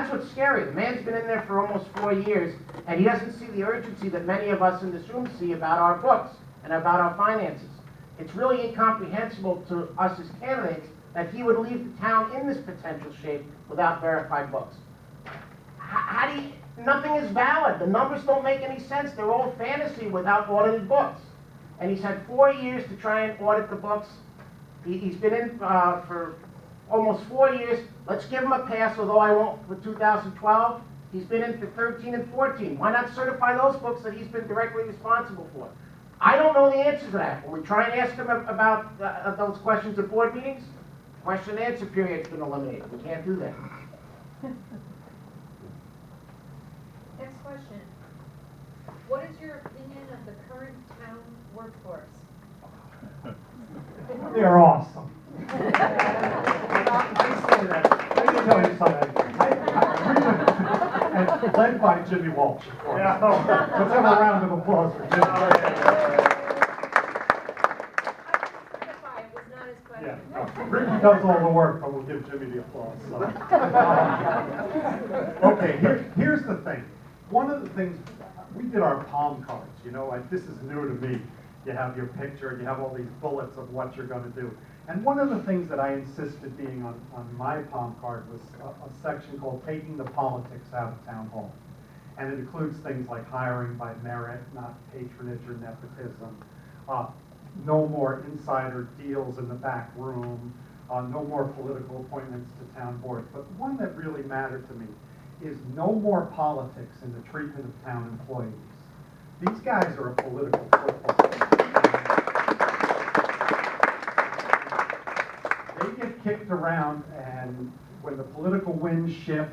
that's what's scary. The man's been in there for almost 4 years, and he doesn't see the urgency that many of us in this room see about our books and about our finances. It's really incomprehensible to us as candidates that he would leave the town in this potential shape without verified books. How do you, nothing is valid. The numbers don't make any sense. They're all fantasy without audited books. And he's had 4 years to try and audit the books. He's been in for almost 4 years. Let's give him a pass, although I won't for 2012. He's been in for 13 and 14. Why not certify those books that he's been directly responsible for? I don't know the answer to that. When we try and ask him about those questions at board meetings, question and answer period's been eliminated. We can't do that. Next question. What is your opinion of the current town workforce? They're awesome. I say that. Let me tell you something. And led by Jimmy Walsh, of course. Yeah. Let's have a round of applause for Jimmy. It was not his question. Yeah, no, Ricky does all the work, but we'll give Jimmy the applause. So. Okay, here's the thing. One of the things, we did our palm cards, you know, like this is new to me. You have your picture, and you have all these bullets of what you're going to do. And one of the things that I insisted being on my palm card was a section called Taking the Politics Out of Town Hall. And it includes things like hiring by merit, not patronage or nepotism, no more insider deals in the back room, no more political appointments to town boards. But the one that really mattered to me is no more politics in the treatment of town employees. These guys are a political football team. They get kicked around, and when the political winds shift,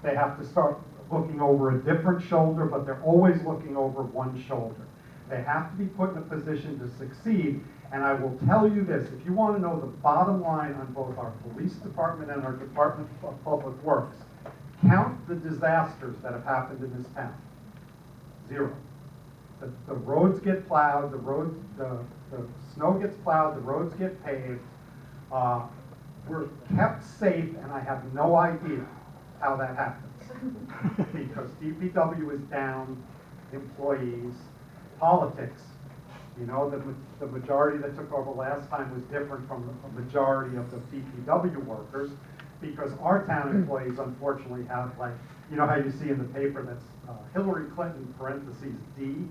they have to start looking over a different shoulder, but they're always looking over one shoulder. They have to be put in a position to succeed, and I will tell you this, if you want to know the bottom line on both our police department and our Department of Public Works, count the disasters that have happened in this town. 0. The roads get plowed, the snow gets plowed, the roads get paved. We're kept safe, and I have no idea how that happens. Because DPW is down employees, politics. You know, the majority that took over last time was different from the majority of the DPW workers, because our town employees unfortunately have, like, you know how you see in the paper that's Hillary Clinton, parentheses D,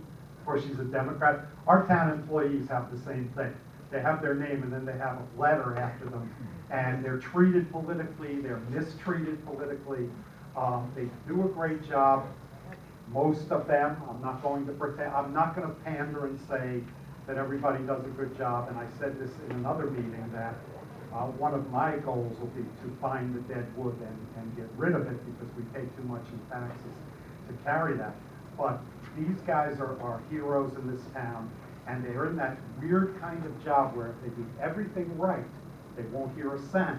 or she's a Democrat. Our town employees have the same thing. They have their name and then they have a letter after them, and they're treated politically, they're mistreated politically. They do a great job, most of them. I'm not going to pretend, I'm not going to pander and say that everybody does a good job, and I said this in another meeting that one of my goals will be to find the dead wood and get rid of it, because we pay too much in taxes to carry that. But these guys are heroes in this town, and they're in that weird kind of job where if they do everything right, they won't hear a sound.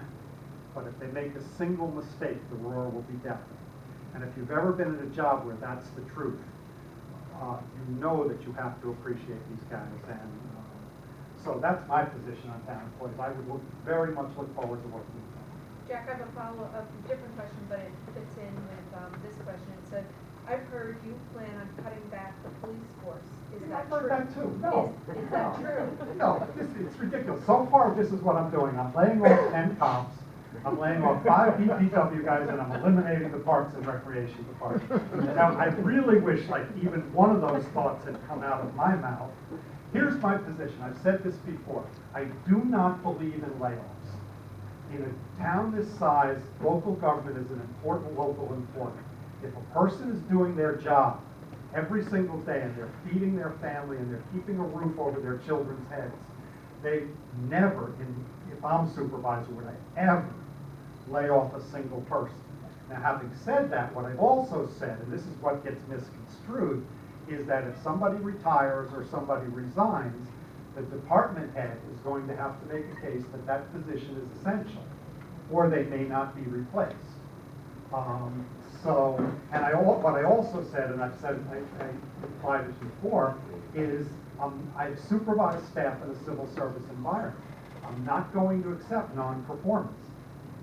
But if they make a single mistake, the roar will be deafening. And if you've ever been in a job where that's the truth, you know that you have to appreciate these guys. And so that's my position on town employees. I would very much look forward to working with them. Jack, I have a follow-up, a different question, but it fits in with this question. It said, I've heard you plan on cutting back the police force. Is that I've heard true? that too. No. Is that true? No, it's ridiculous. So far, this is what I'm doing. I'm laying off 10 cops. I'm laying off 5 DPW guys, and I'm eliminating the Parks and Recreation Department. Now, I really wish, like, even one of those thoughts had come out of my mouth. Here's my position. I've said this before. I do not believe in layoffs. In a town this size, local government is an important local employment. If a person is doing their job every single day, and they're feeding their family, and they're keeping a roof over their children's heads, they never, if I'm supervisor, would I ever lay off a single person. Now, having said that, what I've also said, and this is what gets misconstrued, is that if somebody retires or somebody resigns, the department head is going to have to make a case that that position is essential, or they may not be replaced. What I also said, and I've said, I implied it before, is I've supervised staff in a civil service environment. I'm not going to accept non-performance.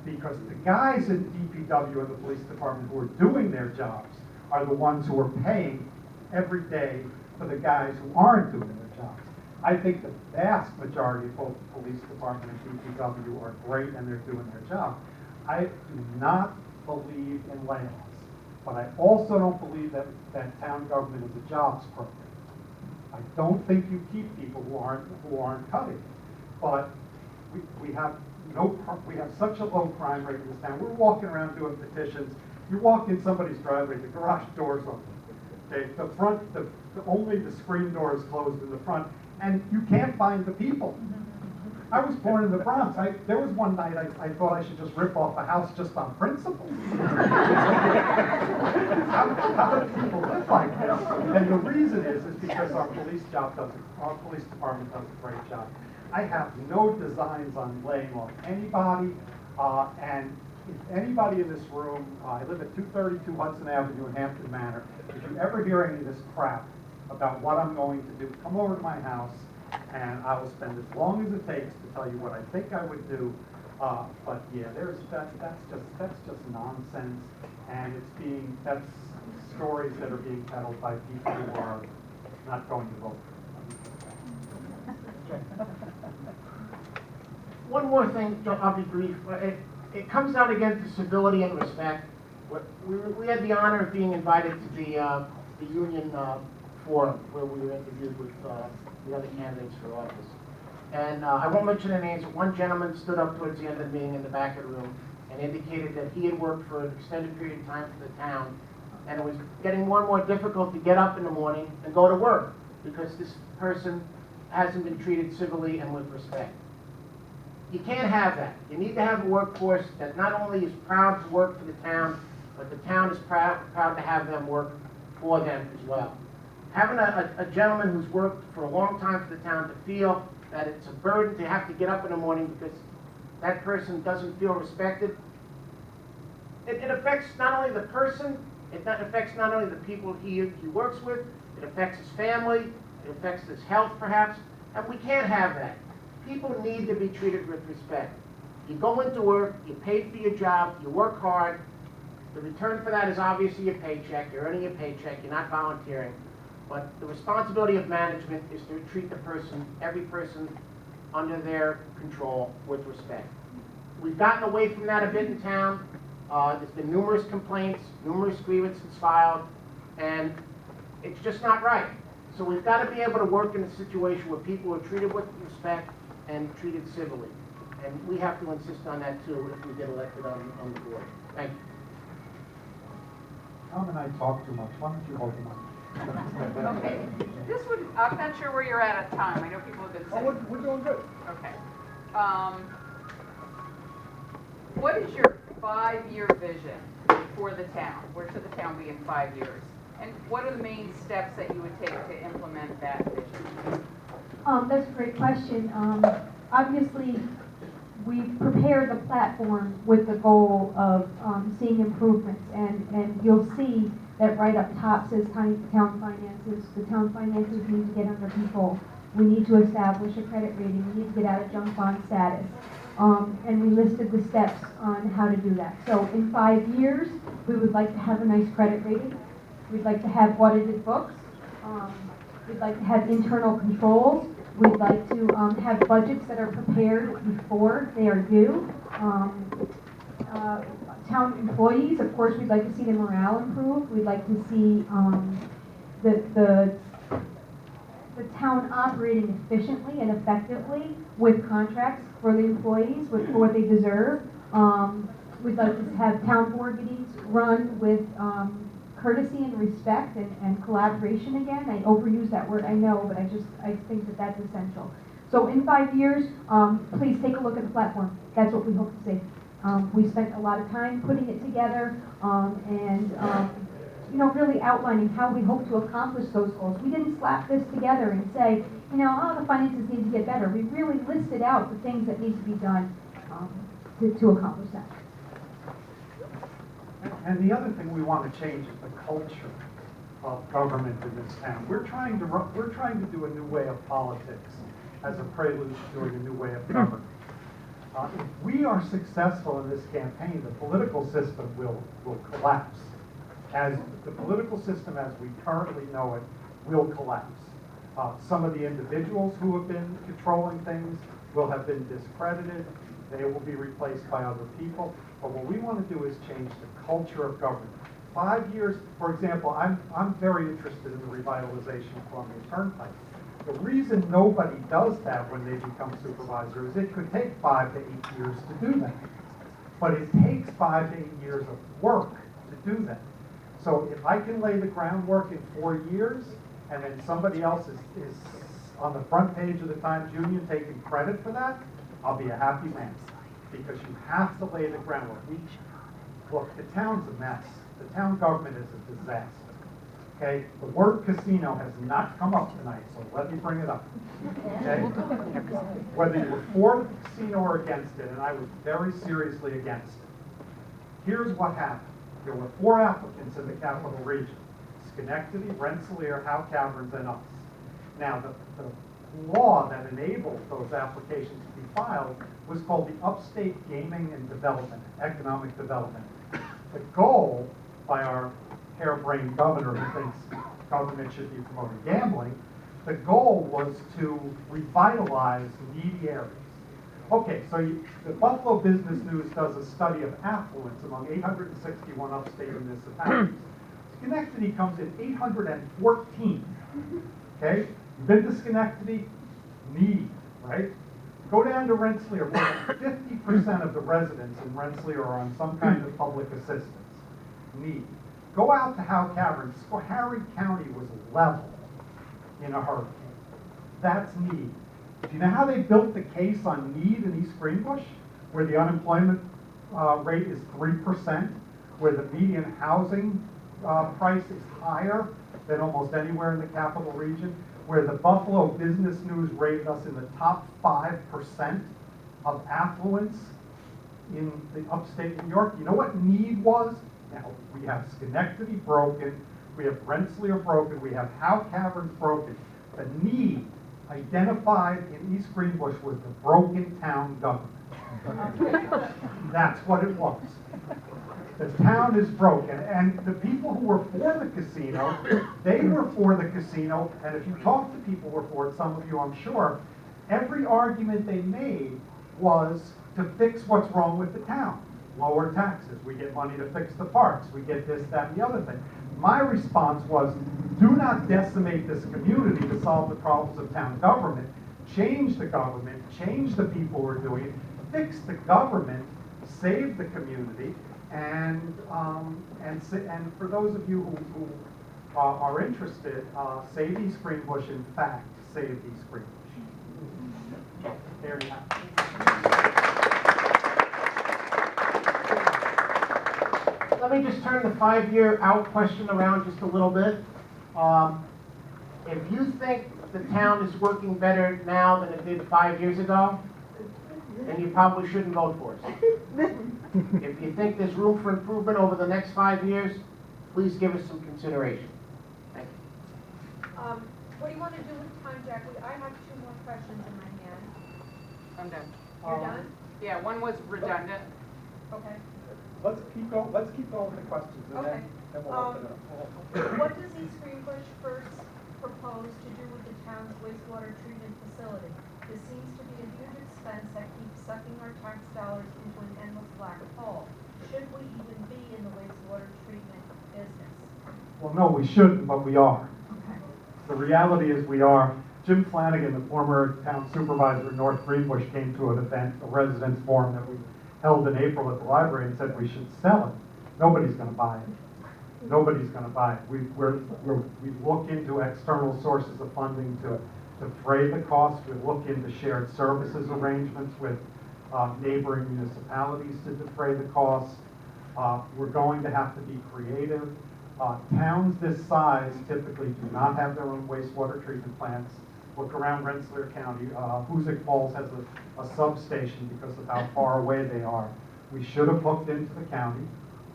because the guys in DPW and the police department who are doing their jobs are the ones who are paying every day for the guys who aren't doing their jobs. I think the vast majority of both the police department and DPW are great and they're doing their job. I do not believe in layoffs, but I also don't believe that town government is a jobs program. I don't think you keep people who aren't cutting. But we have such a low crime rate in this town. We're walking around doing petitions. You walk in somebody's driveway, the garage door's open. Okay, only the screen door is closed in the front, and you can't find the people. I was born in the Bronx. There was one night I thought I should just rip off a house just on principle. How do people live like this? And the reason is because our police department does a great job. I have no designs on laying off anybody, and if anybody in this room, I live at 232 Hudson Avenue in Hampton Manor, if you ever hear any of this crap about what I'm going to do, come over to my house, and I will spend as long as it takes to tell you what I think I would do. But yeah, that's just nonsense, and that's stories that are being peddled by people who are not going to vote. One more thing, I'll be brief. It comes down again to civility and respect. We had the honor of being invited to the union forum where we were interviewed with the other candidates for office. And I won't mention their names, but one gentleman stood up towards the end of the meeting in the back of the room and indicated that he had worked for an extended period of time for the town, and it was getting more and more difficult to get up in the morning and go to work because this person hasn't been treated civilly and with respect. You can't have that. You need to have a workforce that not only is proud to work for the town, but the town is proud to have them work for them as well. Having a gentleman who's worked for a long time for the town to feel that it's a burden to have to get up in the morning because that person doesn't feel respected, it affects not only the person, it affects not only the people he works with, it affects his family, it affects his health perhaps, and we can't have that. People need to be treated with respect. You go into work, you pay for your job, you work hard. The return for that is obviously your paycheck. You're earning your paycheck, you're not volunteering. But the responsibility of management is to treat every person under their control with respect. We've gotten away from that a bit in town. There's been numerous complaints, numerous grievances filed, and it's just not right. So we've got to be able to work in a situation where people are treated with respect and treated civilly. And we have to insist on that too if we get elected on the board. Thank you. Tom and I talk too much. Why don't you hold them up? Okay, I'm not sure where you're at time. I know people have been saying. Oh, we're doing good. Okay. What is your 5-year vision for the town? Where should the town be in 5 years? And what are the main steps that you would take to implement that vision? That's a great question. Obviously, we prepared the platform with the goal of seeing improvements, and you'll see that right up top says town finances. The town finances need to get under control. We need to establish a credit rating. We need to get out of junk bond status. And we listed the steps on how to do that. So in 5 years, we would like to have a nice credit rating. We'd like to have audited books. We'd like to have internal controls. We'd like to have budgets that are prepared before they are due. Town employees, of course, we'd like to see their morale improve. We'd like to see the town operating efficiently and effectively with contracts for the employees, for what they deserve. We'd like to have town board meetings run with courtesy and respect and collaboration again. I overuse that word, I know, but I think that that's essential. So in 5 years, please take a look at the platform. That's what we hope to see. We spent a lot of time putting it together and really outlining how we hope to accomplish those goals. We didn't slap this together and say, the finances need to get better. We really listed out the things that need to be done to accomplish that. And the other thing we want to change is the culture of government in this town. We're trying to do a new way of politics as a prelude to doing a new way of government. If we are successful in this campaign, the political system will collapse. As the political system as we currently know it will collapse. Some of the individuals who have been controlling things will have been discredited. They will be replaced by other people. But what we want to do is change the culture of government. 5 years, for example, I'm very interested in the revitalization of Columbia Turnpike. The reason nobody does that when they become supervisor is it could take 5 to 8 years to do that. But it takes 5 to 8 years of work to do that. So if I can lay the groundwork in 4 years, and then somebody else is on the front page of the Times Union taking credit for that, I'll be a happy man. Because you have to lay the groundwork. Look, the town's a mess. The town government is a disaster. Okay? The word casino has not come up tonight, so let me bring it up. Okay? Whether you were for the casino or against it, and I was very seriously against it. Here's what happened. There were 4 applicants in the capital region: Schenectady, Rensselaer, Howe Caverns, and us. Now, the law that enabled those applications to be filed was called the Upstate Gaming and Development, Economic Development. The goal by our harebrained governor who thinks government should be promoting gambling, the goal was to revitalize needy areas. Okay, so the Buffalo Business News does a study of affluence among 861 upstate municipalities. Schenectady comes in 814th. Okay, you've been to Schenectady, needy, right? Go down to Rensselaer, more than 50% of the residents in Rensselaer are on some kind of public assistance. Need. Go out to Howe Caverns. Harry County was level in a hurricane. That's need. Do you know how they built the case on need in East Greenbush, where the unemployment rate is 3%, where the median housing price is higher than almost anywhere in the capital region, where the Buffalo Business News rated us in the top 5% of affluence in the upstate New York? You know what need was? Now, we have Schenectady broken, we have Rensselaer broken, we have Howe Caverns broken. The need identified in East Greenbush was the broken town government. That's what it was. The town is broken, and the people who were for the casino, they were for the casino, and if you talk to people who were for it, some of you I'm sure, every argument they made was to fix what's wrong with the town. Lower taxes, we get money to fix the parks, we get this, that, and the other thing. My response was, do not decimate this community to solve the problems of town government. Change the government, change the people who are doing it, fix the government, save the community, and for those of you who are interested, Save East Greenbush, in fact, saved East Greenbush. There you have it. Let me just turn the 5-year out question around just a little bit. If you think the town is working better now than it did 5 years ago, then you probably shouldn't vote for us. If you think there's room for improvement over the next 5 years, please give us some consideration. Thank you. What do you want to do with time, Jackie? I have 2 more questions in my hand. I'm done. You're done? Yeah, one was redundant. Okay. Let's keep going with the questions, and Okay. then we'll open it up. What does East Greenbush first propose to do with the town's wastewater treatment facility? This seems to be a huge expense that keeps sucking our tax dollars into an endless black hole. Should we even be in the wastewater treatment business? Well, no, we shouldn't, but we are. Okay. The reality is we are. Jim Flanagan, the former town supervisor in North Greenbush, came to an event, a residence forum that we held in April at the library, and said we should sell it. Nobody's going to buy it. Nobody's going to buy it. We look into external sources of funding to defray the cost. We look into shared services arrangements with neighboring municipalities to defray the cost. We're going to have to be creative. Towns this size typically do not have their own wastewater treatment plants. Look around Rensselaer County. Hoosick Falls has a substation because of how far away they are. We should have hooked into the county,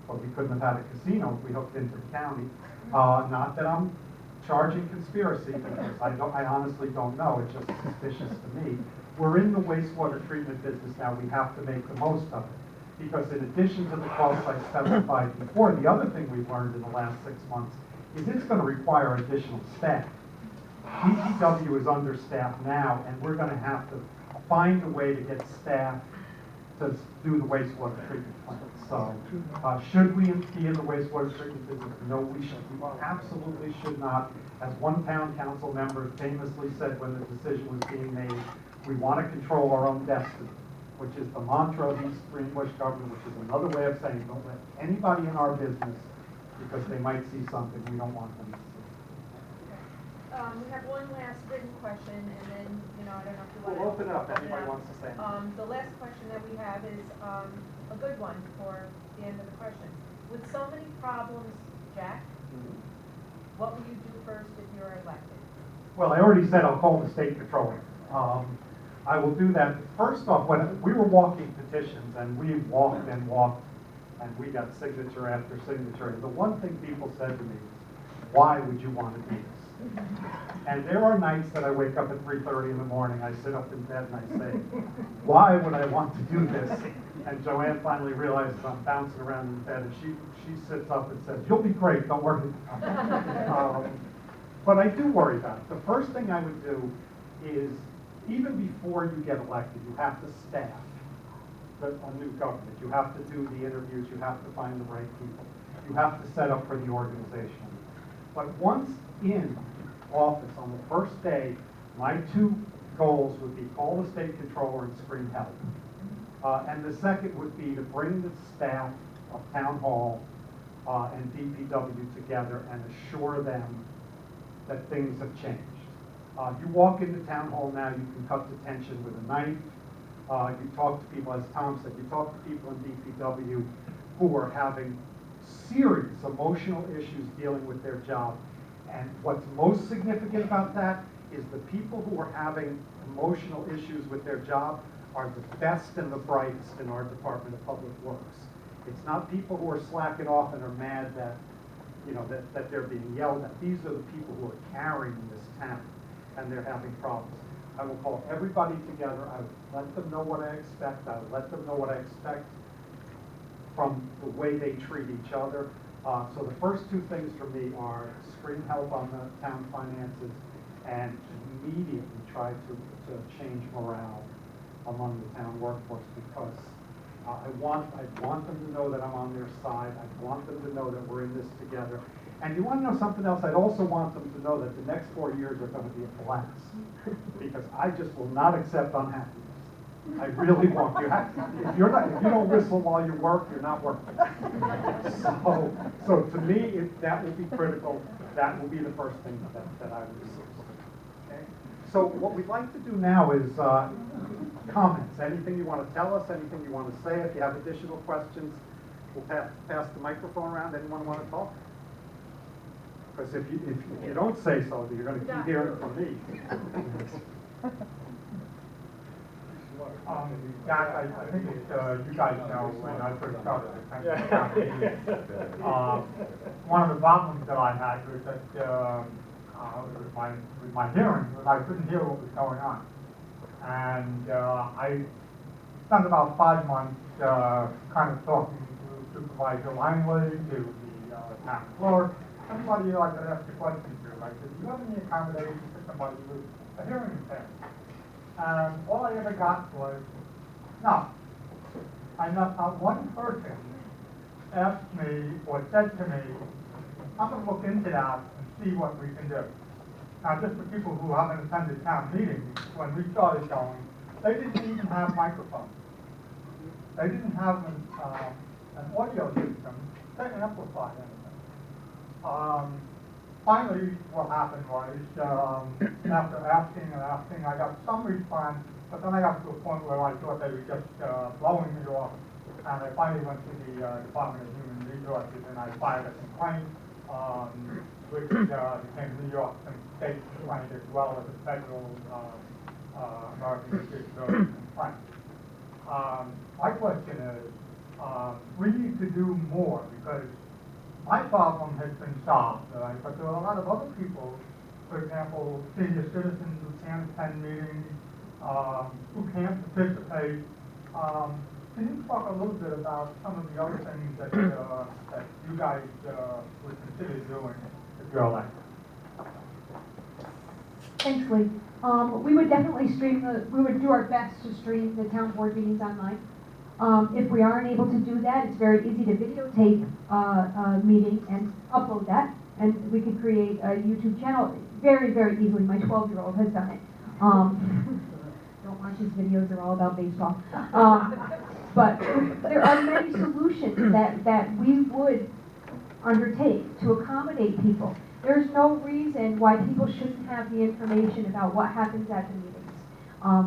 but we couldn't have had a casino if we hooked into the county. Not that I'm charging conspiracy, because I honestly don't know. It's just suspicious to me. we're in the wastewater treatment business now, we have to make the most of it. Because in addition to the costs I specified before, the other thing we've learned in the last 6 months is it's gonna require additional staff. DPW is understaffed now, and we're gonna have to find a way to get staff to do the wastewater treatment plant. So, should we be in the wastewater treatment business? No, we should. We absolutely should not. As one town council member famously said when the decision was being made, we want to control our own destiny, which is the mantra of East Greenbush government, which is another way of saying don't let anybody in our business because they might see something we don't want them to see. We have one last written question, and then, I don't know if you want to. We'll open it up, anybody wants to say. The last question that we have is, a good one for the end of the question. With so many problems, Jack, what will you do first if you're elected? Well, I already said I'll call the state controller. I will do that. First off, when we were walking petitions, and we walked and walked, and we got signature after signature, the one thing people said to me was, why would you want to do this? And there are nights that I wake up at 3:30 in the morning, I sit up in bed and I say, why would I want to do this? And Joanne finally realizes I'm bouncing around in bed, and she sits up and says, you'll be great, don't worry. But I do worry about it. The first thing I would do is, even before you get elected, you have to staff a new government. You have to do the interviews, you have to find the right people. You have to set up for the organization. But once in office, on the first day, my two goals would be call the state controller and scream help. And the second would be to bring the staff of town hall and DPW together and assure them that things have changed. You walk into town hall now, you can cut the tension with a knife. You talk to people, as Tom said, you talk to people in DPW who are having serious emotional issues dealing with their job. And what's most significant about that is the people who are having emotional issues with their job are the best and the brightest in our Department of Public Works. It's not people who are slacking off and are mad that, that they're being yelled at. These are the people who are carrying this town, and they're having problems. I will call everybody together. I will let them know what I expect. I will let them know what I expect from the way they treat each other. So the first two things for me are screen help on the town finances and immediately try to change morale among the town workforce, because I want them to know that I'm on their side. I want them to know that we're in this together. And you want to know something else? I'd also want them to know that the next 4 years are going to be a blast, because I just will not accept unhappiness. I really won't. If you don't whistle while you work, you're not working. So to me, that will be critical. That will be the first thing that I would do. Okay. So what we'd like to do now is comments. Anything you want to tell us? Anything you want to say? If you have additional questions, we'll pass the microphone around. Anyone want to talk? Because if you don't say so, you're going to keep hearing from me. Jack, I think you guys know when I first started the country, one of the problems that I had was that with my hearing, was I couldn't hear what was going on. And I spent about 5 months kind of talking to Supervisor Langley, to the town clerk, everybody I could ask a question to. I said, do you have any accommodations for somebody with a hearing impairment? And all I ever got was, no. Not one person asked me or said to me, I'm going to look into that and see what we can do. Now, just for people who haven't attended town meetings, when we started going, they didn't even have microphones. They didn't have an audio system to amplify anything. Finally, what happened was, after asking and asking, I got some response, but then I got to a point where I thought they were just blowing me off. And I finally went to the Department of Human Resources, and I filed a complaint, which became New York State complaint as well as a federal American Disability complaint. My question is, we need to do more, because my problem has been solved, but there are a lot of other people, for example, senior citizens who can't attend meetings, who can't participate. Can you talk a little bit about some of the other things that you guys would consider doing if you're elected? Thanks, Lee. We would definitely we would do our best to stream the town board meetings online. If we aren't able to do that, it's very easy to videotape a meeting and upload that, and we could create a YouTube channel very, very easily. My 12-year-old has done it. Don't watch his videos, they're all about baseball. But there are many solutions that we would undertake to accommodate people. There's no reason why people shouldn't have the information about what happens at the meetings.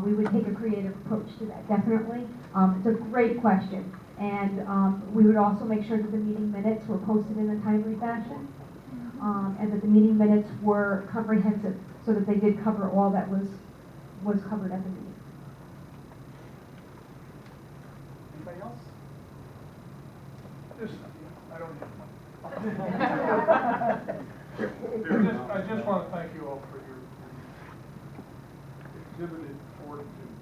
We would take a creative approach to that, definitely. It's a great question. And we would also make sure that the meeting minutes were posted in a timely fashion, and that the meeting minutes were comprehensive, so that they did cover all that was covered at the meeting. Anybody else? I don't have one. I just want to thank you all for your exhibited fortitude.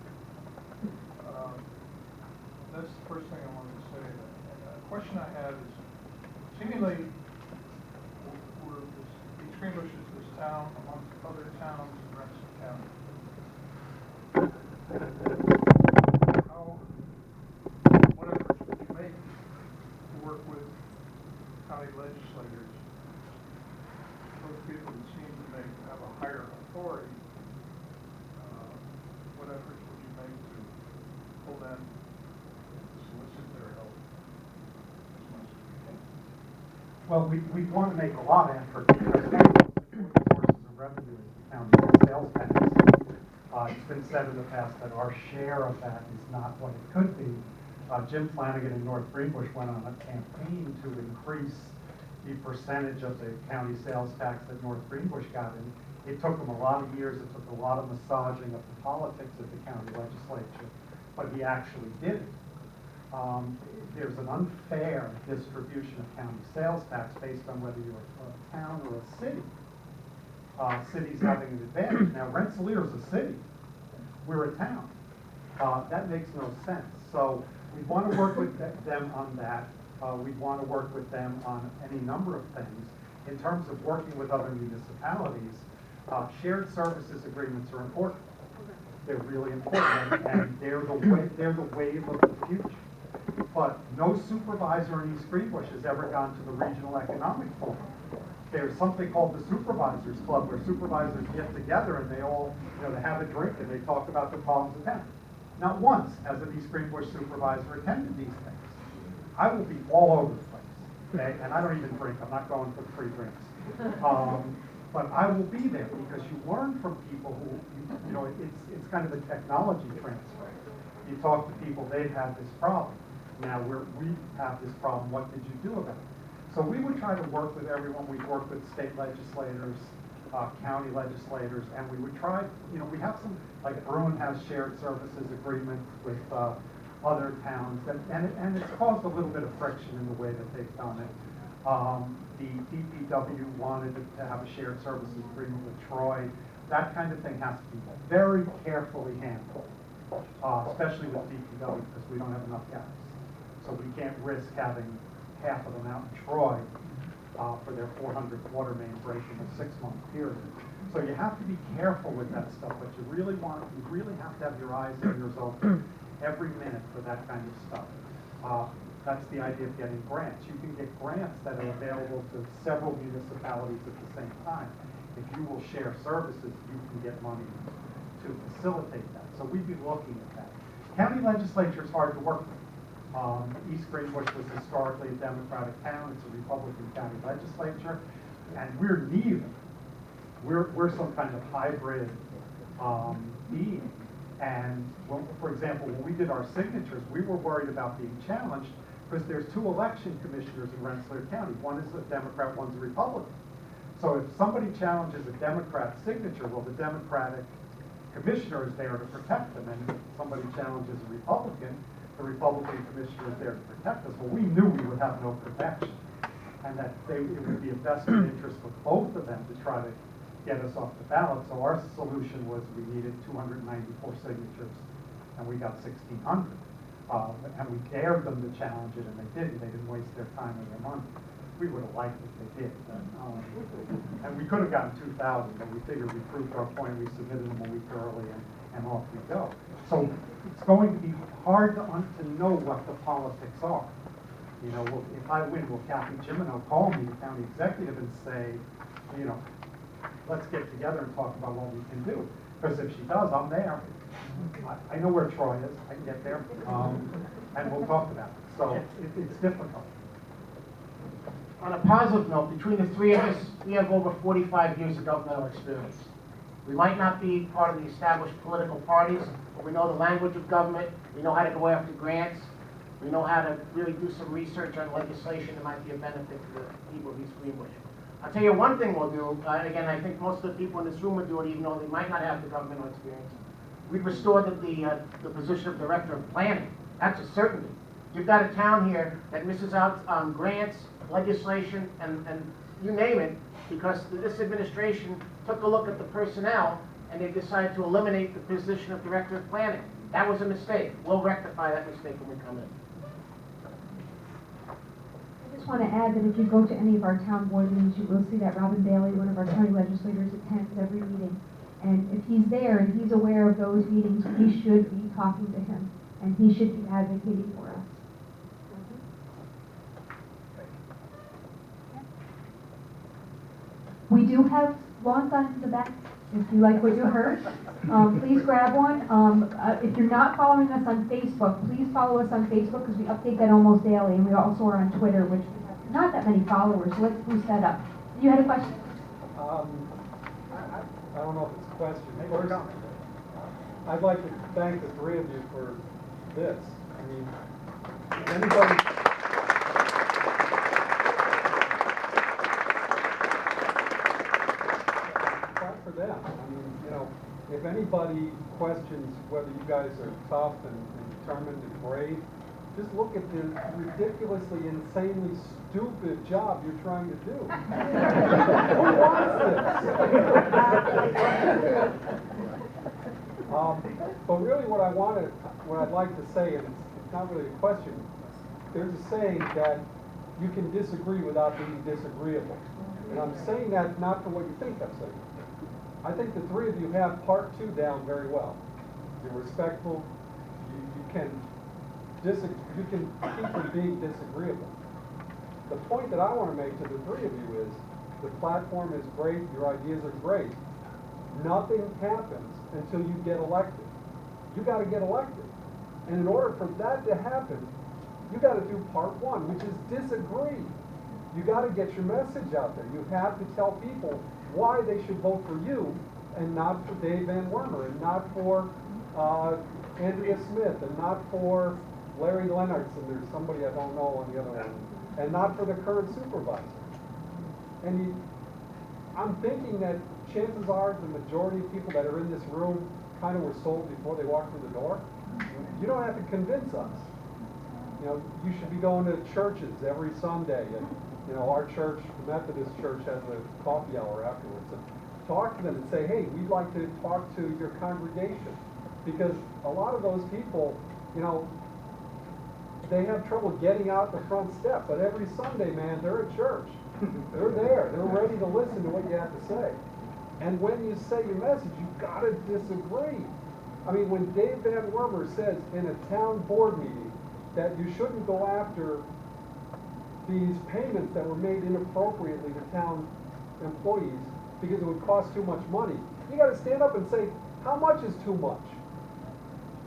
That's the first thing I wanted to say. And a question I have is, seemingly, East Greenbush is this town amongst other towns in Rensselaer County. What efforts would you make to work with county legislators, those people that seem to have a higher authority? What efforts would you make to pull them, solicit their help as much as we can? Well, we want to make a lot of effort because one of the sources of revenue is the county sales tax. It's been said in the past that our share of that is not what it could be. Jim Flanagan in North Greenbush went on a campaign to increase the percentage of the county sales tax that North Greenbush got in. It took him a lot of years, it took a lot of massaging of the politics of the county legislature, but he actually did it. There's an unfair distribution of county sales tax based on whether you're a town or a city. Cities having an advantage. Now, Rensselaer is a city. We're a town. That makes no sense. So we want to work with them on that. We want to work with them on any number of things. In terms of working with other municipalities, shared services agreements are important. They're really important, and they're the wave of the future. But no supervisor in East Greenbush has ever gone to the Regional Economic Forum. There's something called the Supervisors Club, where supervisors get together and they all, they have a drink and they talk about the problems of town. Not once has an East Greenbush supervisor attended these things. I will be all over the place, okay? And I don't even drink. I'm not going for free drinks. But I will be there because you learn from people who, it's kind of a technology transfer. You talk to people, they've had this problem. Now we have this problem. What did you do about it? So we would try to work with everyone. We work with state legislators, county legislators, and we would try, we have some, like Bruin has shared services agreements with other towns, and it's caused a little bit of friction in the way that they've done it. The DPW wanted to have a shared services agreement with Troy. That kind of thing has to be very carefully handled, especially with DPW, because we don't have enough guys. So we can't risk having half of them out in Troy for their 400 water main break in a 6-month period. So you have to be careful with that stuff, but you really have to have your eyes and ears open every minute for that kind of stuff. That's the idea of getting grants. You can get grants that are available to several municipalities at the same time. If you will share services, you can get money to facilitate that. So we'd be looking at that. County legislature is hard to work with. East Greenbush was historically a Democratic town. It's a Republican county legislature, and we're neither. We're some kind of hybrid being. And for example, when we did our signatures, we were worried about being challenged because there's 2 election commissioners in Rensselaer County. One is a Democrat, one's a Republican. So if somebody challenges a Democrat signature, well, the Democratic commissioner is there to protect them. And if somebody challenges a Republican, the Republican commissioner is there to protect us. Well, we knew we would have no protection, and that it would be a vested interest for both of them to try to get us off the ballot. So our solution was we needed 294 signatures, and we got 1,600. And we dared them to challenge it, and they didn't. They didn't waste their time and their money. We would have liked if they did. But, and we could have gotten 2,000, but we figured we proved our point. We submitted them a week early, and off we go. So it's going to be hard to know what the politics are. You know, if I win, will Kathy Jimino call me, the county executive, and say, you know, let's get together and talk about what we can do? Because if she does, I'm there. I know where Troy is. I can get there, and we'll talk about it. So it's difficult. On a positive note, between the three of us, we have over 45 years of governmental experience. We might not be part of the established political parties, but we know the language of government. We know how to go after grants. We know how to really do some research on legislation that might be a benefit to the people of East Greenbush. I'll tell you one thing we'll do, again, I think most of the people in this room will do it, even though they might not have the governmental experience. We'd restore the position of Director of Planning. That's a certainty. You've got a town here that misses out on grants, legislation, and you name it, because this administration took a look at the personnel and they decided to eliminate the position of Director of Planning. That was a mistake. We'll rectify that mistake when we come in. I just want to add that if you go to any of our town board meetings, you will see that Robin Bailey, one of our county legislators, attends every meeting. And if he's there and he's aware of those meetings, we should be talking to him, and he should be advocating for us. We do have lawn signs in the back, if you like what you heard. Please grab one. If you're not following us on Facebook, please follow us on Facebook, because we update that almost daily, and we also are on Twitter, which we have not that many followers, so let's boost that up. You had a question? I don't know if it's a question. First, I'd like to thank the three of you for this. I mean, if anybody... Not for them. I mean, you know, if anybody questions whether you guys are tough and determined and brave, just look at the ridiculously, insanely stupid job you're trying to do. Who wants this? But really what I'd like to say, and it's not really a question, there's a saying that you can disagree without being disagreeable. And I'm saying that not for what you think I'm saying. I think the three of you have part two down very well. You're respectful, you can keep from being disagreeable. The point that I want to make to the three of you is, the platform is great, your ideas are great. Nothing happens until you get elected. You got to get elected. And in order for that to happen, you got to do part one, which is disagree. You got to get your message out there. You have to tell people why they should vote for you and not for Dave Van Wormer, and not for Andrea Smith, and not for Larry Lennox, and there's somebody I don't know on the other one, and not for the current supervisor. And I'm thinking that chances are the majority of people that are in this room kind of were sold before they walked through the door. You don't have to convince us. You know, you should be going to churches every Sunday, and you know, our church, the Methodist Church, has a coffee hour afterwards. And talk to them and say, hey, we'd like to talk to your congregation, because a lot of those people, you know, they have trouble getting out the front step, but every Sunday, man, they're at church. They're there. They're ready to listen to what you have to say. And when you say your message, you've got to disagree. I mean, when Dave Van Wormer says in a town board meeting that you shouldn't go after these payments that were made inappropriately to town employees because it would cost too much money, you got to stand up and say, how much is too much?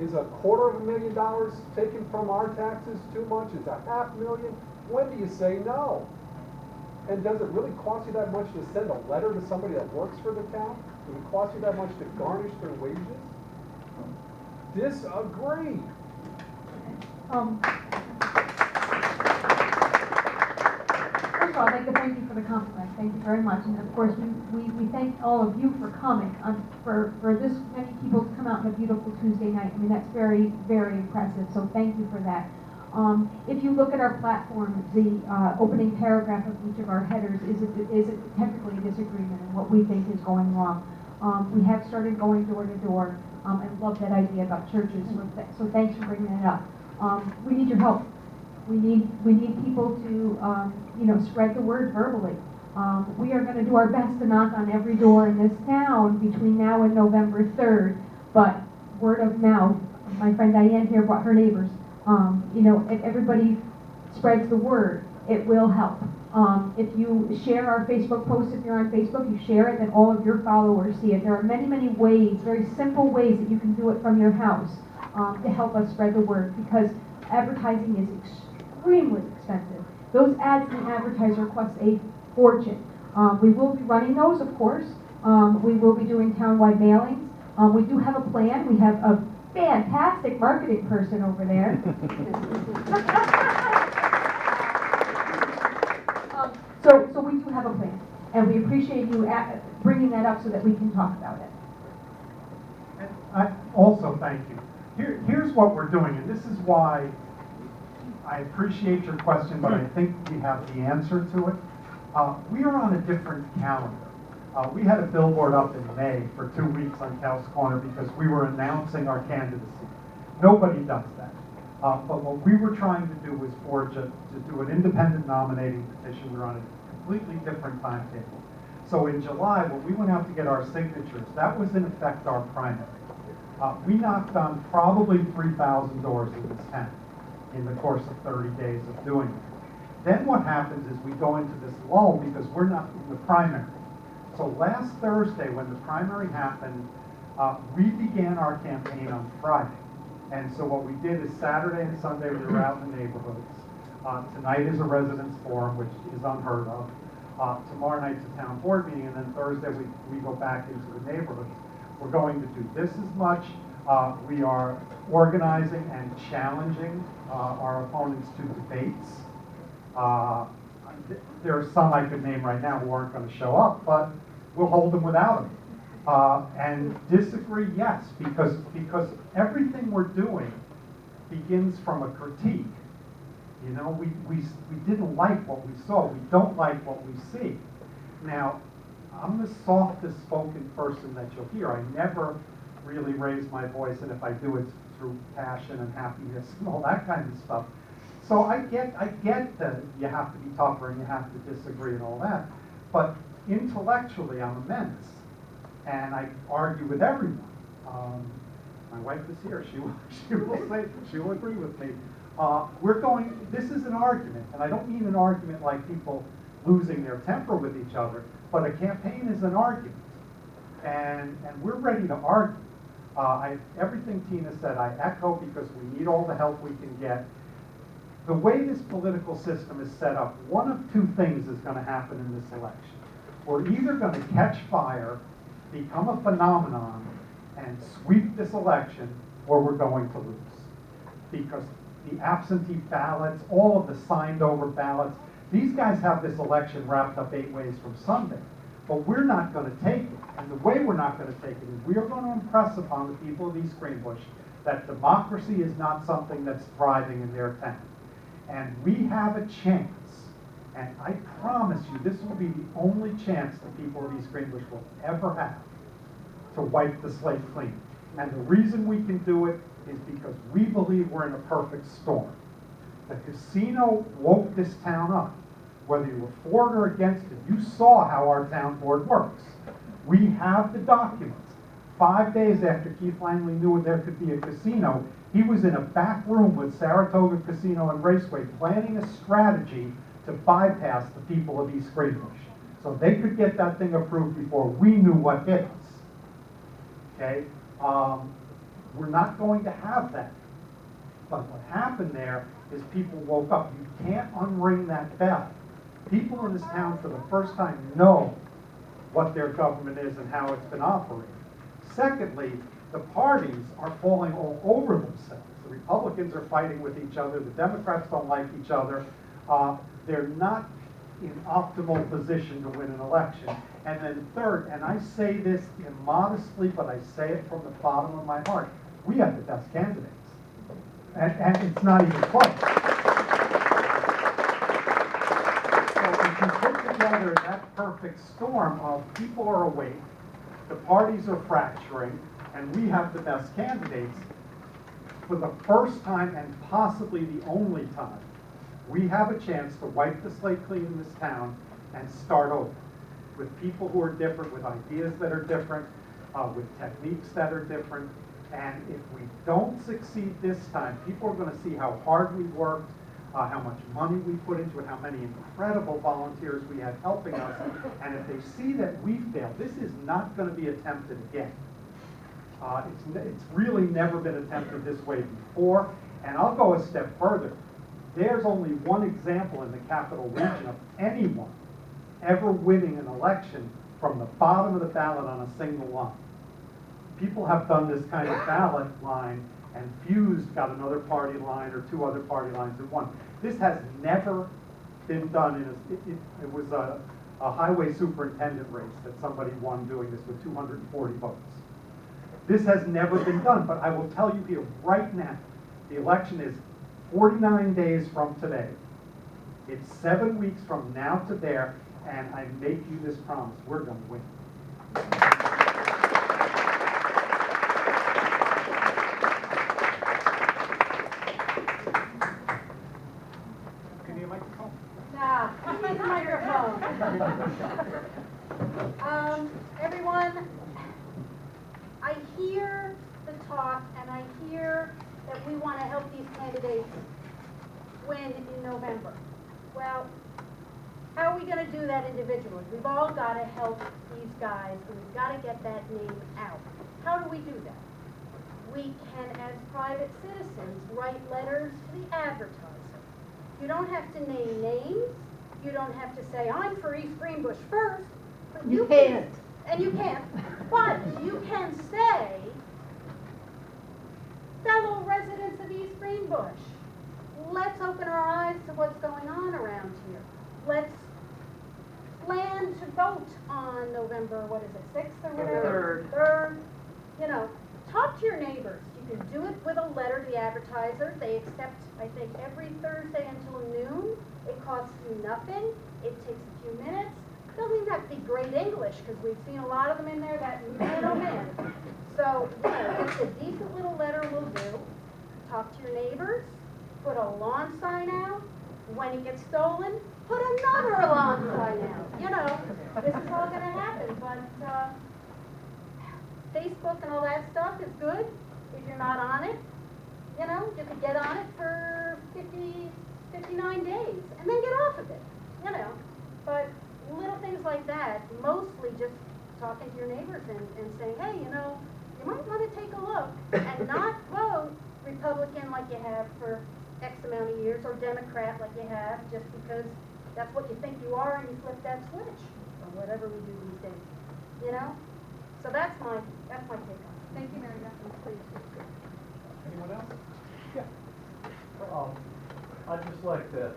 Is $250,000 taken from our taxes too much? Is $500,000? When do you say no? And does it really cost you that much to send a letter to somebody that works for the town? Does it cost you that much to garnish their wages? Disagree. First of all, I'd like to thank you for the compliment. Thank you very much. And of course, we thank all of you for coming. For this many people to come out on a beautiful Tuesday night. I mean, that's very, very impressive. So thank you for that. If you look at our platform, the opening paragraph of each of our headers is technically a disagreement in what we think is going wrong. We have started going door to door. I love that idea about churches, so thanks for bringing it up. We need your help. We need people to spread the word verbally. We are going to do our best to knock on every door in this town between now and November 3rd, but word of mouth, my friend Diane here brought her neighbors. If everybody spreads the word, it will help. If you share our Facebook post, if you're on Facebook, you share it, then all of your followers see it. There are many, many ways, very simple ways that you can do it from your house to help us spread the word, because advertising is extremely expensive. Those ads in the advertiser cost a fortune. We will be running those, of course. We will be doing townwide mailings. We do have a plan. We have a fantastic marketing person over there. So we do have a plan, and we appreciate you bringing that up so that we can talk about it. And I also thank you. Here's what we're doing, and this is why I appreciate your question, but I think we have the answer to it. We are on a different calendar. We had a billboard up in May for 2 weeks on Cal's Corner because we were announcing our candidacy. Nobody does that. But what we were trying to do was to do an independent nominating petition. We were on a completely different timetable. So in July, when we went out to get our signatures, that was in effect our primary. We knocked on probably 3,000 doors in this town in the course of 30 days of doing it. Then what happens is we go into this lull because we're not in the primary. So last Thursday, when the primary happened, we began our campaign on Friday. And so what we did is Saturday and Sunday we were out in the neighborhoods. Tonight is a residence forum, which is unheard of. Tomorrow night's a town board meeting, and then Thursday we go back into the neighborhoods. We're going to do this as much. We are organizing and challenging our opponents to debates. There are some I could name right now who aren't going to show up, but we'll hold them without them. And disagree, yes, because everything we're doing begins from a critique. You know, we didn't like what we saw. We don't like what we see. Now, I'm the softest spoken person that you'll hear. I never really raise my voice, and if I do, it's through passion and happiness and all that kind of stuff. So I get that you have to be tougher and you have to disagree and all that. But intellectually, I'm immense. And I argue with everyone. My wife is here. She will agree with me. This is an argument, and I don't mean an argument like people losing their temper with each other, but a campaign is an argument. And we're ready to argue. Everything Tina said, I echo, because we need all the help we can get. The way this political system is set up, one of two things is going to happen in this election. We're either going to catch fire, become a phenomenon, and sweep this election, or we're going to lose. Because the absentee ballots, all of the signed over ballots, these guys have this election wrapped up 8 ways from Sunday. But we're not going to take it. And the way we're not going to take it is we are going to impress upon the people of East Greenbush that democracy is not something that's thriving in their town. And we have a chance, and I promise you this will be the only chance the people of East Greenbush will ever have to wipe the slate clean. And the reason we can do it is because we believe we're in a perfect storm. The casino woke this town up. Whether you were for it or against it, you saw how our town board works. We have the documents. 5 days after Keith Langley knew there could be a casino, he was in a back room with Saratoga Casino and Raceway planning a strategy to bypass the people of East Greenbush. So they could get that thing approved before we knew what hit us. Okay? We're not going to have that. But what happened there is people woke up. You can't unring that bell. People in this town for the first time know what their government is and how it's been operating. Secondly, the parties are falling all over themselves. The Republicans are fighting with each other. The Democrats don't like each other. They're not in optimal position to win an election. And then third, and I say this immodestly, but I say it from the bottom of my heart, we have the best candidates. And it's not even close. together that perfect storm of people are awake, the parties are fracturing, and we have the best candidates. For the first time and possibly the only time, we have a chance to wipe the slate clean in this town and start over with people who are different, with ideas that are different, with techniques that are different. And if we don't succeed this time, people are going to see how hard we worked, how much money we put into it, how many incredible volunteers we had helping us. And if they see that we failed, this is not going to be attempted again. It's really never been attempted this way before. And I'll go a step further. There's only one example in the capital region of anyone ever winning an election from the bottom of the ballot on a single line. People have done this kind of ballot line, and Fused got another party line or two other party lines and won. This has never been done. It was a highway superintendent race that somebody won doing this with 240 votes. This has never been done, but I will tell you here right now, the election is 49 days from today. It's 7 weeks from now to there, and I make you this promise, we're going to win. Can you microphone? Nah, where's my microphone? Everyone, I hear the talk and I hear that we want to help these candidates win in November. Well, how are we going to do that individually? We've all got to help these guys and we've got to get that name out. How do we do that? We can, as private citizens, write letters to the advertiser. You don't have to name names. You don't have to say, I'm for East Greenbush first. But you can't. And you can't. But you can say, fellow residents of East Greenbush, let's open our eyes to what's going on around here. Let's plan to vote on November, 6th or whatever? 3rd. You know, talk to your neighbors. You can do it with a letter to the advertiser. They accept, I think, every Thursday until noon. It costs you nothing. It takes a few minutes. Doesn't even have to be great English, because we've seen a lot of them in there that, man, oh man. So, you know, just a decent little letter will do. Talk to your neighbors. Put a lawn sign out. When it gets stolen, put another lawn sign out. You know, this is all going to happen. But Facebook and all that stuff is good if you're not on it. You know, you could get on it for 59 days and then get off of it. You know, but little things like that, mostly just talking to your neighbors and saying, hey, you know, you might want to take a look and not vote Republican like you have for X amount of years, or Democrat like you have, just because that's what you think you are and you flip that switch, or whatever we do these days, you know? So that's my take on it. Thank you, Mary Beth, please. Anyone else? I'd just like to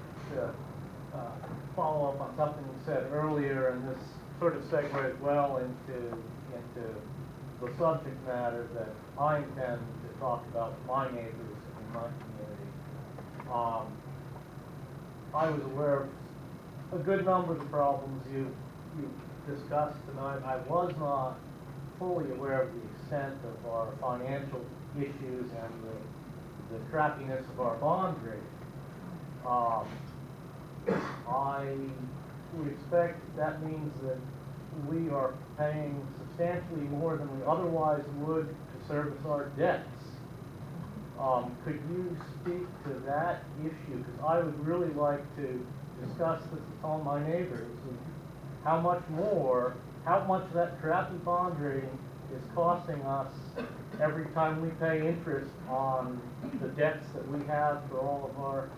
follow up on something you said earlier, and this sort of segues well into the subject matter that I intend to talk about with my neighbors in my community. I was aware of a good number of the problems you discussed tonight. I was not fully aware of the extent of our financial issues and the crappiness of our bond rate. I would expect that means that we are paying substantially more than we otherwise would to service our debts. Could you speak to that issue? Because I would really like to discuss this with all my neighbors. And how much that crappy bond rating is costing us every time we pay interest on the debts that we have for all of our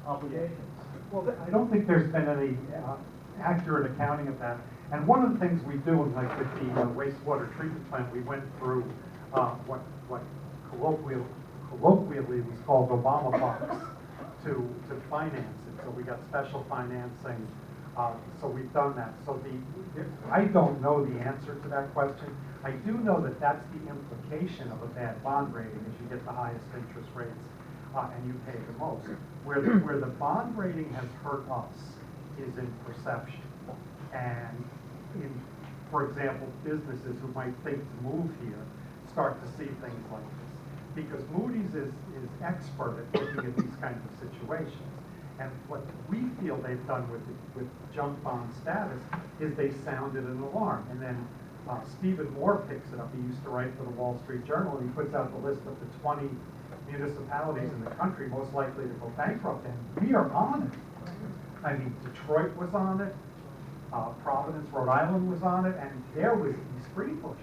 obligations. Well, I don't think there's been any accurate accounting of that. And one of the things we do, like with the wastewater treatment plant, we went through what colloquially was called Obama bucks to finance it. So we got special financing. So we've done that. So I don't know the answer to that question. I do know that that's the implication of a bad bond rating, is you get the highest interest rates and you pay the most. Where the bond rating has hurt us is in perception. And for example, businesses who might think to move here start to see things like this. Because Moody's is expert at looking at these kinds of situations. And what we feel they've done with junk bond status is they sounded an alarm. And then Stephen Moore picks it up. He used to write for the Wall Street Journal, and he puts out the list of the 20 municipalities in the country most likely to go bankrupt. And we are on it. I mean, Detroit was on it. Providence, Rhode Island was on it, and there was East Greenbush.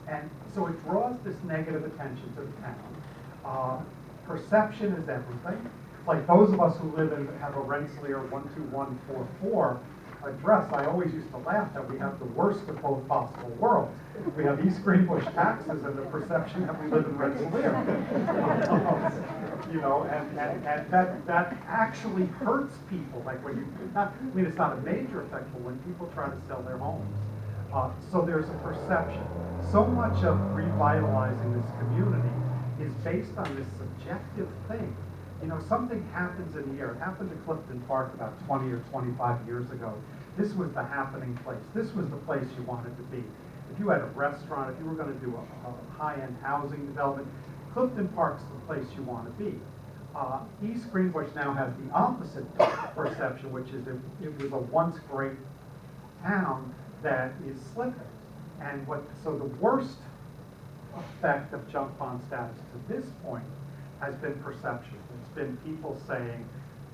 And so it draws this negative attention to the town. Perception is everything. Like those of us who live in, have a Rensselaer 12144 address, I always used to laugh that we have the worst of both possible worlds. We have East Greenbush taxes and the perception that we live in Rensselaer. You know, and that actually hurts people. Like when you, I mean, it's not a major effect, but when people try to sell their homes. So there's a perception. So much of revitalizing this community is based on this subjective thing. You know, something happens in here. It happened to Clifton Park about 20 or 25 years ago. This was the happening place. This was the place you wanted to be. If you had a restaurant, if you were going to do a high-end housing development, Clifton Park's the place you want to be. East Greenbush now has the opposite perception, which is it was a once great town that is slipping. And so the worst effect of junk bond status to this point has been perception. It's been people saying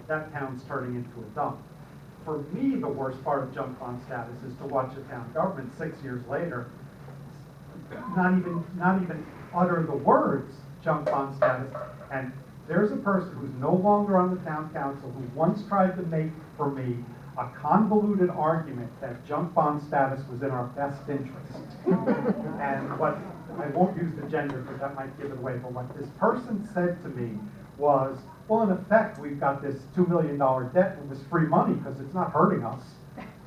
that town's turning into a dump. For me, the worst part of junk bond status is to watch a town government 6 years later not even utter the words junk bond status. And there's a person who's no longer on the town council who once tried to make for me a convoluted argument that junk bond status was in our best interest. And what, I won't use the gender because that might give it away, but what this person said to me was, well, in effect, we've got this $2 million debt with this free money because it's not hurting us.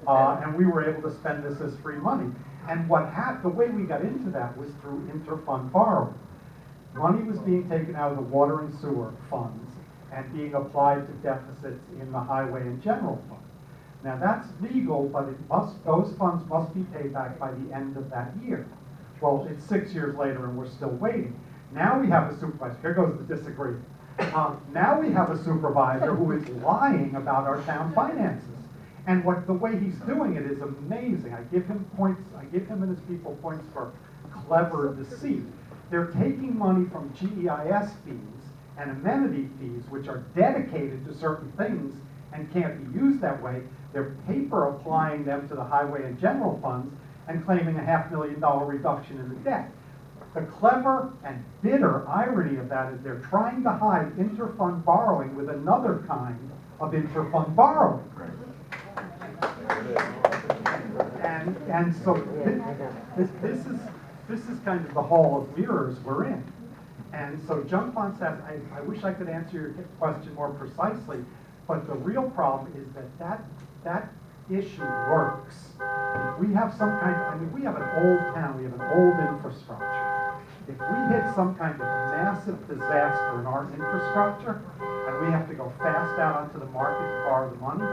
And we were able to spend this as free money. And the way we got into that was through interfund borrowing. Money was being taken out of the water and sewer funds and being applied to deficits in the highway and general fund. Now that's legal, but those funds must be paid back by the end of that year. Well, it's 6 years later and we're still waiting. Now we have a supervisor, here goes the disagreement. Now we have a supervisor who is lying about our town finances. And the way he's doing it is amazing. I give him and his people points for clever deceit. They're taking money from GEIS fees and amenity fees, which are dedicated to certain things and can't be used that way. They're paper applying them to the highway and general funds and claiming a $500,000 reduction in the debt. The clever and bitter irony of that is they're trying to hide interfund borrowing with another kind of interfund borrowing. And so this is kind of the hall of mirrors we're in. And so junk bond status, I wish I could answer your question more precisely, but the real problem is that issue works. If we have some kind of, I mean, we have an old town, we have an old infrastructure. If we hit some kind of massive disaster in our infrastructure, and we have to go fast out onto the market to borrow the money,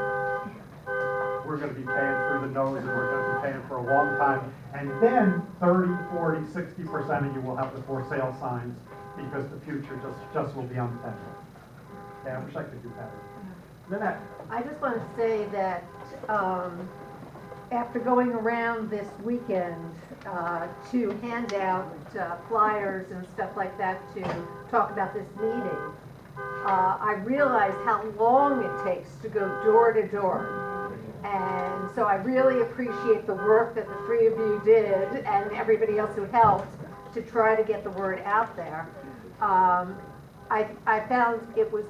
we're going to be paying through the nose, and we're going to be paying for a long time. And then 30, 40, 60% of you will have the for sale signs because the future just will be untenable. Yeah, I wish I could do better. Lynette. I just want to say that after going around this weekend to hand out flyers and stuff like that to talk about this meeting, I realized how long it takes to go door to door. And so I really appreciate the work that the three of you did and everybody else who helped to try to get the word out there. I found it was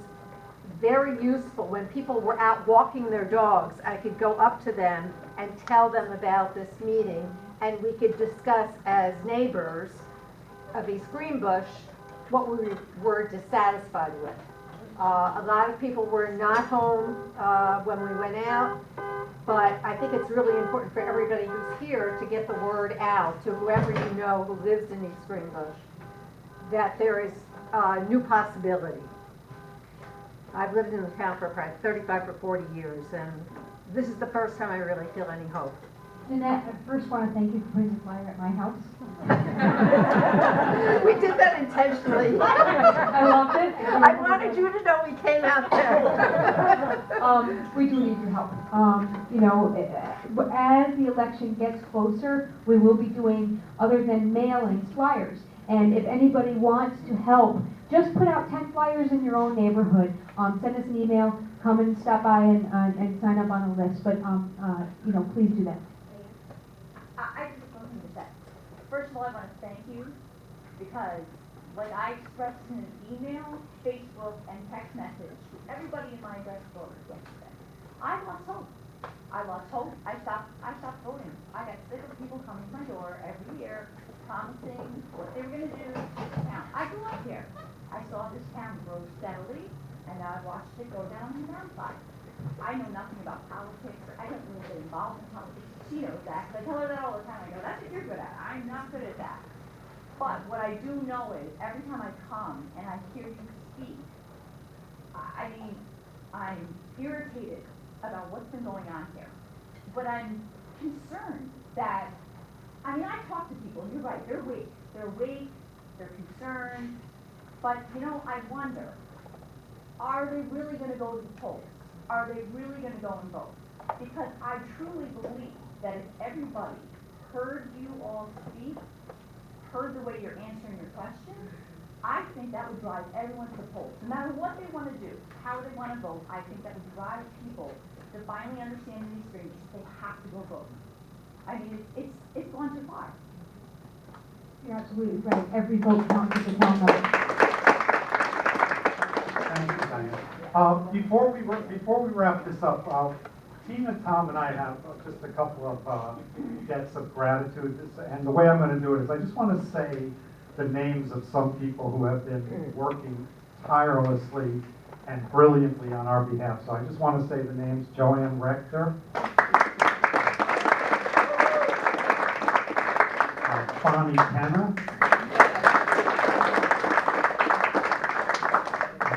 very useful when people were out walking their dogs. I could go up to them and tell them about this meeting, and we could discuss as neighbors of East Greenbush what we were dissatisfied with. A lot of people were not home when we went out, but I think it's really important for everybody who's here to get the word out to whoever you know who lives in East Greenbush that there is a new possibility. I've lived in the town for probably 35 or 40 years, and this is the first time I really feel any hope. Jeanette, I first want to thank you for putting the flyer at my house. We did that intentionally. I loved it. I wanted you to know we came out there. We do need your help. You know, as the election gets closer, we will be doing, other than mailing, flyers. And if anybody wants to help, just put out 10 flyers in your own neighborhood. Send us an email, come and stop by and sign up on the list. But, you know, please do that. I just want to say, first of all, I want to thank you because, like I expressed in an email, Facebook, and text message to everybody in my address voters yesterday, I lost hope. I lost hope. I stopped voting. I got sick of people coming to my door every year promising what they were going to do to the town. I grew up here. I saw this town grow steadily, and now I've watched it go down the downside. I know nothing about politics. I don't really get involved in politics. She knows that, because I tell her that all the time. I go, that's what you're good at. I'm not good at that. But what I do know is, every time I come and I hear you speak, I mean, I'm irritated about what's been going on here. But I'm concerned that, I mean, I talk to people, and you're right, they're weak. They're weak, they're concerned. But, you know, I wonder, are they really going to go to the polls? Are they really going to go and vote? Because I truly believe that if everybody heard you all speak, heard the way you're answering your questions, I think that would drive everyone to the polls. No matter what they want to do, how they want to vote, I think that would drive people to finally understand in these streets that they have to go vote. I mean, it's gone too far. You're absolutely right. Every vote counts at the town level. Thank you, Diane. Before we wrap this up, Tina, Tom, and I have just a couple of debts of gratitude. And the way I'm going to do it is I just want to say the names of some people who have been working tirelessly and brilliantly on our behalf. So I just want to say the names: Joanne Rector, Bonnie Penna,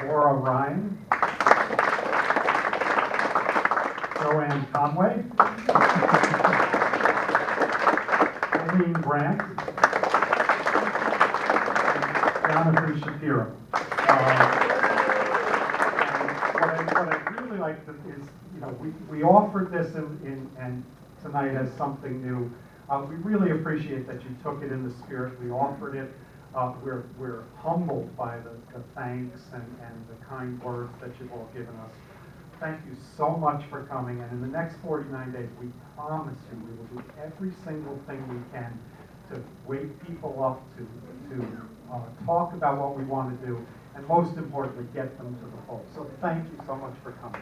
Laura Ryan, Joanne Conway, Eileen Brandt, and Jonathan Shapiro. What I'd really like to is, you know, we offered this and tonight as something new. We really appreciate that you took it in the spirit we offered it. We're humbled by the thanks and the kind words that you've all given us. Thank you so much for coming, and in the next 49 days, we promise you we will do every single thing we can to wake people up, to talk about what we want to do, and most importantly, get them to the polls. So thank you so much for coming.